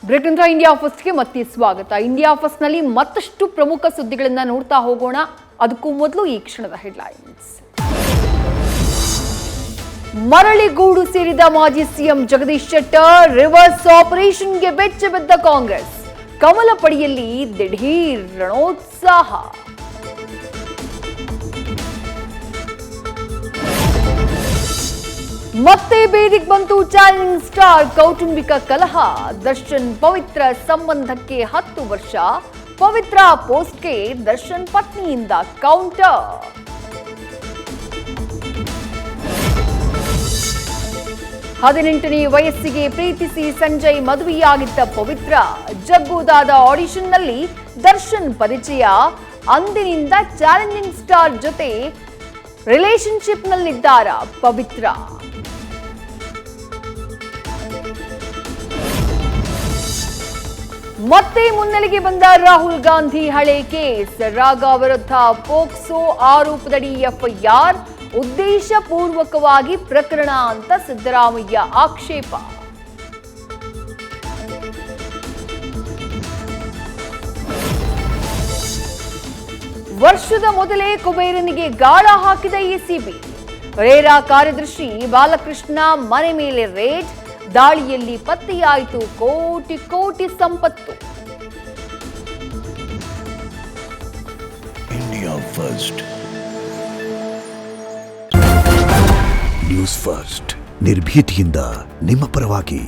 Break ಇಂದ India ಫಸ್ಟ್ಗೆ ಮತ್ತೆ ಸ್ವಾಗತ. ಇಂಡಿಯಾ ಫಸ್ಟ್ನಲ್ಲಿ ಮತ್ತಷ್ಟು ಪ್ರಮುಖ ಸುದ್ದಿಗಳನ್ನ ನೋಡ್ತಾ ಹೋಗೋಣ. ಅದಕ್ಕೂ ಮೊದಲು ಈ ಕ್ಷಣದ ಹೆಡ್ಲೈನ್ಸ್. ಮರಳಿಗೂಡು ಸೇರಿದ ಮಾಜಿ ಸಿಎಂ ಜಗದೀಶ್ ಶೆಟ್ಟರ್ ರಿವರ್ಸ್ ಆಪರೇಷನ್ಗೆ ಬೆಚ್ಚ ಬಿದ್ದ ಕಾಂಗ್ರೆಸ್. ಕಮಲ ಪಡಿಯಲ್ಲಿ ದಿಢೀರ್ ರಣೋತ್ಸಾಹ. ಮತ್ತೆ ಬೇದಿಗೆ ಬಂತು ಚಾಲೆಂಜಿಂಗ್ ಸ್ಟಾರ್ ಕೌಟುಂಬಿಕ ಕಲಹ. ದರ್ಶನ್ ಪವಿತ್ರ ಸಂಬಂಧಕ್ಕೆ 10 ವರ್ಷ. ಪವಿತ್ರ ಪೋಸ್ಟ್ಗೆ ದರ್ಶನ್ ಪತ್ನಿಯಿಂದ ಕೌಂಟರ್. ಹದಿನೆಂಟನೇ ವಯಸ್ಸಿಗೆ ಪ್ರೀತಿಸಿ ಸಂಜಯ್ ಮದುವೆಯಾಗಿದ್ದ ಪವಿತ್ರ. ಜಗ್ಗುದಾದ ಆಡಿಷನ್ನಲ್ಲಿ ದರ್ಶನ್ ಪರಿಚಯ. ಅಂದಿನಿಂದ ಚಾಲೆಂಜಿಂಗ್ ಸ್ಟಾರ್ ಜೊತೆ ರಿಲೇಶನ್ಶಿಪ್ನಲ್ಲಿದ್ದಾರ ಪವಿತ್ರ. ಮತ್ತೆ ಮುನ್ನೆಲೆಗೆ ಬಂದ ರಾಹುಲ್ ಗಾಂಧಿ ಹಳೆ ಕೇಸ್. ರಾಘಾ ವಿರುದ್ಧ ಪೋಕ್ಸೋ ಆರೋಪದಡಿ ಎಫ್ಐಆರ್. ಉದ್ದೇಶಪೂರ್ವಕವಾಗಿ ಪ್ರಕರಣ ಅಂತ ಸಿದ್ದರಾಮಯ್ಯ ಆಕ್ಷೇಪ. ವರ್ಷದ ಮೊದಲೇ ಕುಬೇರನಿಗೆ ಗಾಳ ಹಾಕಿದ ಎಸಿಬಿ. ರೇರಾ ಕಾರ್ಯದರ್ಶಿ ಬಾಲಕೃಷ್ಣ ಮನೆ ಮೇಲೆ ರೇಡ್. ದಾಳಿಯಲ್ಲಿ ಪತ್ತೆಯಾಯಿತು ಕೋಟಿ ಕೋಟಿ ಸಂಪತ್ತು. ಇಂಡಿಯಾ ಫಸ್ಟ್ ನ್ಯೂಸ್ ಫಸ್ಟ್ ನಿರ್ಭೀತಿಯಿಂದ ನಿಮ್ಮ ಪರವಾಗಿ.